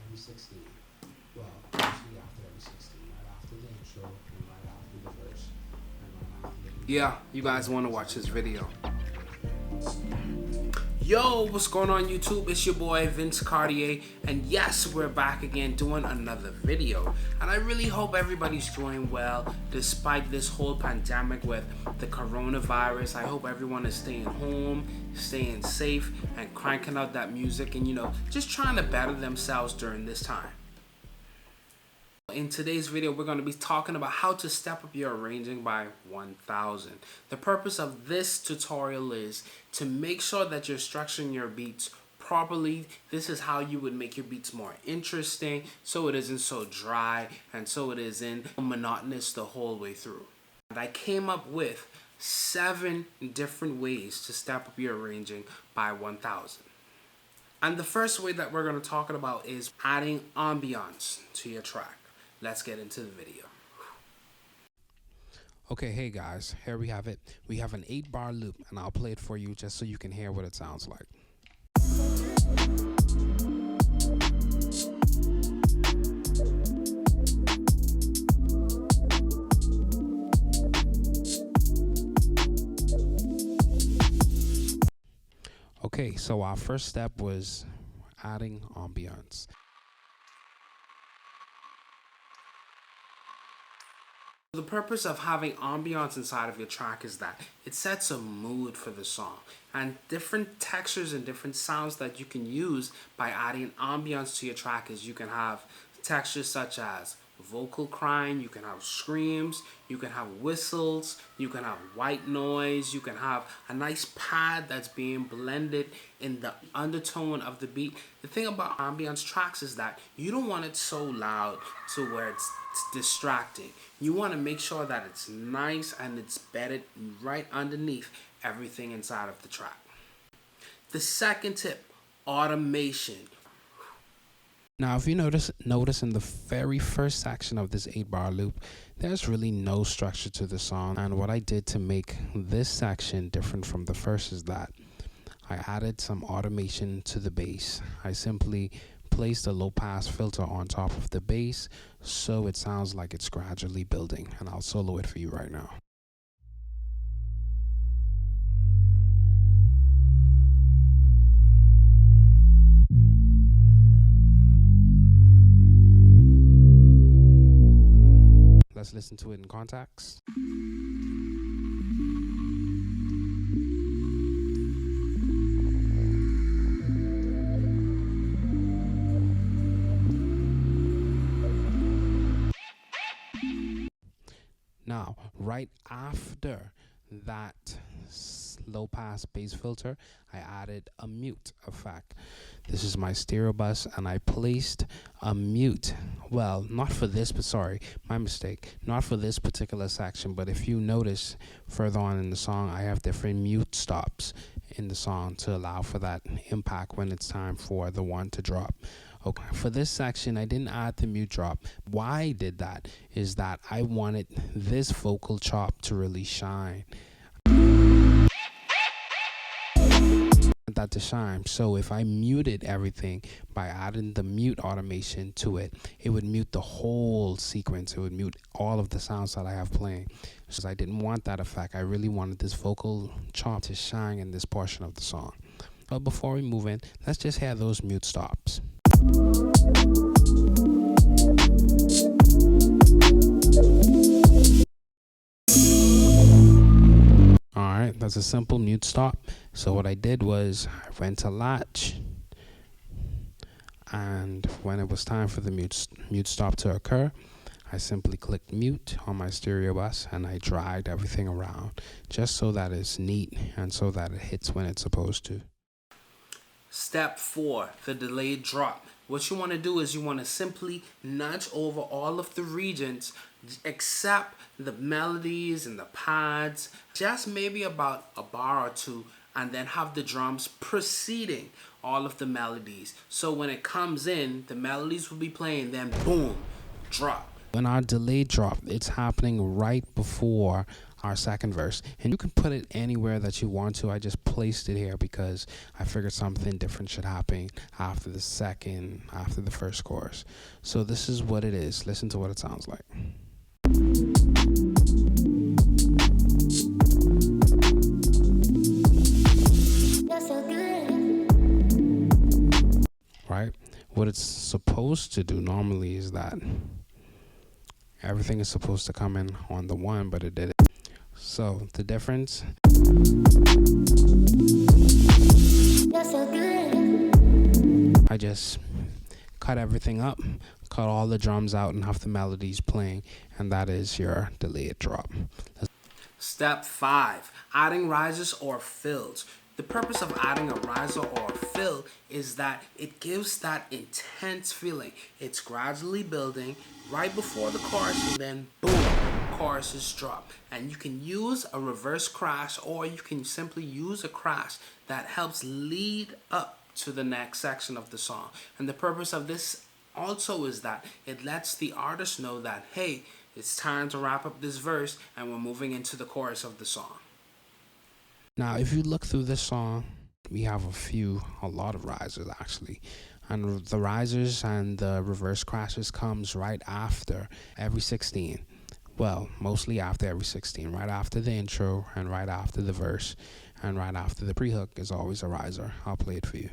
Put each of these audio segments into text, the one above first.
every 16. Well, usually after every 16, right after the intro and right after the verse and right after the Yeah, you guys want to watch this video. Yo, what's going on YouTube? It's your boy Vince Cartier, and yes, we're back again doing another video. And I really hope everybody's doing well despite this whole pandemic with the coronavirus. I hope everyone is staying home, staying safe, and cranking out that music and just trying to better themselves during this time. In today's video, we're going to be talking about how to step up your arranging by 1000. The purpose of this tutorial is to make sure that you're structuring your beats properly. This is how you would make your beats more interesting, so it isn't so dry and so it isn't monotonous the whole way through. And I came up with 7 different ways to step up your arranging by 1000. And the first way that we're going to talk about is adding ambiance to your track. Let's get into the video. Okay, hey guys, here we have it. We have an 8-bar loop, and I'll play it for you just so you can hear what it sounds like. Okay, so our first step was adding ambiance. The purpose of having ambiance inside of your track is that it sets a mood for the song, and different textures and different sounds that you can use by adding ambiance to your track is you can have textures such as vocal crying, you can have screams, you can have whistles, you can have white noise, you can have a nice pad that's being blended in the undertone of the beat. The thing about ambience tracks is that you don't want it so loud to where it's distracting. You want to make sure that it's nice and it's bedded right underneath everything inside of the track. The second tip, automation. Now, if you notice in the very first section of this 8-bar loop, there's really no structure to the song. And what I did to make this section different from the first is that I added some automation to the bass. I simply placed a low-pass filter on top of the bass so it sounds like it's gradually building. And I'll solo it for you right now. Let's listen to it in context. Now, right after that low pass bass filter, I added a mute effect. This is my stereo bus, and I placed a mute. Well, not for this, but sorry, my mistake. Not for this particular section, but if you notice further on in the song, I have different mute stops in the song to allow for that impact when it's time for the one to drop. Okay, for this section, I didn't add the mute drop. Why I did that is that I wanted this vocal chop to really shine. That to shine. So if I muted everything by adding the mute automation to it, it would mute the whole sequence. It would mute all of the sounds that I have playing. Because I didn't want that effect. I really wanted this vocal chop to shine in this portion of the song. But before we move in, let's just hear those mute stops. Alright, that's a simple mute stop. So what I did was I went to latch, and when it was time for the mute stop to occur, I simply clicked mute on my stereo bus and I dragged everything around just so that it's neat and so that it hits when it's supposed to. Step 4, the delayed drop. What you want to do is you want to simply nudge over all of the regions except the melodies and the pads, just maybe about a bar or two, and then have the drums preceding all of the melodies. So when it comes in, the melodies will be playing, then boom, drop. When our delay drop, it's happening right before our second verse, and you can put it anywhere that you want to. I just placed it here because I figured something different should happen after the first chorus. So this is what it is. Listen to what it sounds like. Right? What it's supposed to do normally is that everything is supposed to come in on the one, but it didn't. So the difference, I just cut everything up, cut all the drums out, and have the melodies playing, and that is your delayed drop. Step 5, adding rises or fills. The purpose of adding a riser or a fill is that it gives that intense feeling. It's gradually building right before the chorus, and then boom, chorus is dropped. And you can use a reverse crash, or you can simply use a crash that helps lead up to the next section of the song. And the purpose of this also is that it lets the artist know that, hey, it's time to wrap up this verse and we're moving into the chorus of the song. Now, if you look through this song, we have a lot of risers actually. And the risers and the reverse crashes comes right after every 16. Well, mostly after every 16, right after the intro and right after the verse and right after the pre-hook is always a riser. I'll play it for you.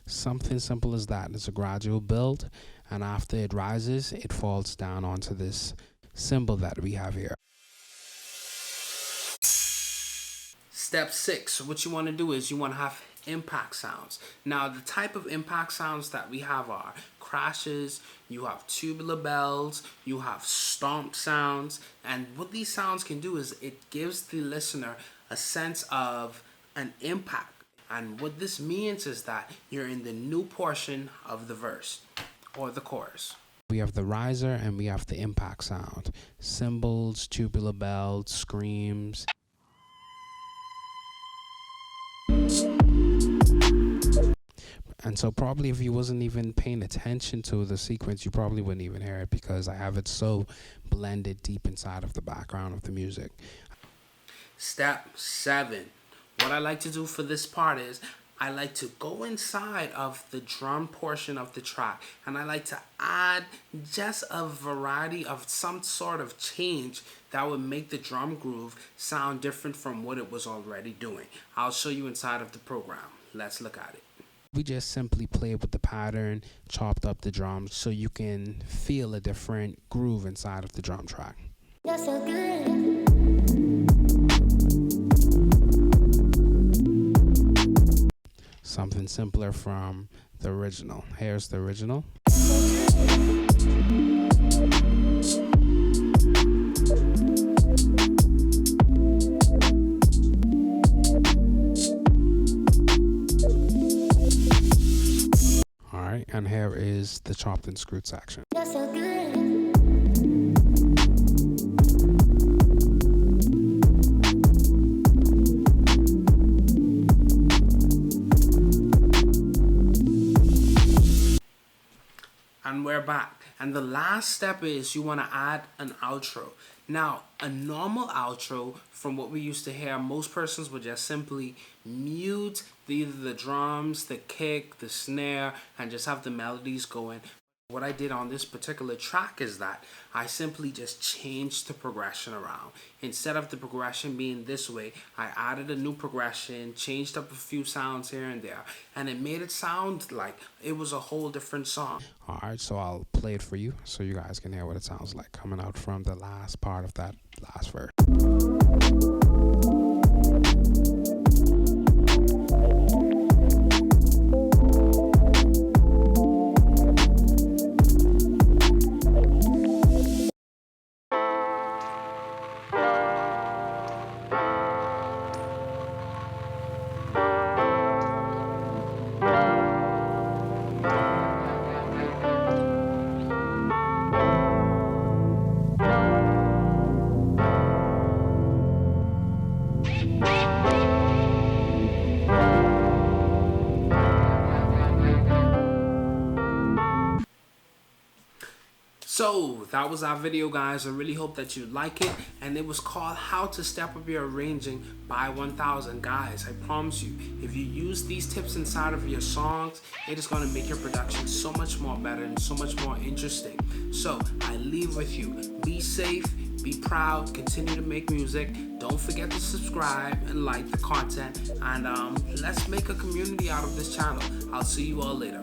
Something simple as that. It's a gradual build, and after it rises, it falls down onto this symbol that we have here. Step 6, what you want to do is you want to have impact sounds. Now, the type of impact sounds that we have are crashes, you have tubular bells, you have stomp sounds, and what these sounds can do is it gives the listener a sense of an impact. And what this means is that you're in the new portion of the verse or the chorus. We have the riser and we have the impact sound. Cymbals, tubular bells, screams. And so probably if you wasn't even paying attention to the sequence, you probably wouldn't even hear it because I have it so blended deep inside of the background of the music. Step 7. What I like to do for this part is I like to go inside of the drum portion of the track, and I like to add just a variety of some sort of change that would make the drum groove sound different from what it was already doing. I'll show you inside of the program. Let's look at it. We just simply played with the pattern, chopped up the drums so you can feel a different groove inside of the drum track. You're so good. Something simpler from the original. Here's the original. All right, and here is the chopped and screwed section. You're so good. And we're back. And the last step is you want to add an outro. Now, a normal outro, from what we used to hear, most persons would just simply mute either the drums, the kick, the snare, and just have the melodies going. What I did on this particular track is that I simply just changed the progression around. Instead of the progression being this way, I added a new progression, changed up a few sounds here and there, and it made it sound like it was a whole different song. All right, so I'll play it for you so you guys can hear what it sounds like coming out from the last part of that last verse. So that was our video, guys. I really hope that you like it, and it was called how to step up your arranging by 1000. Guys, I promise you, if you use these tips inside of your songs, it is going to make your production so much more better and so much more interesting. So I leave with you, be safe, be proud, continue to make music. Don't forget to subscribe and like the content, and let's make a community out of this channel. I'll see you all later.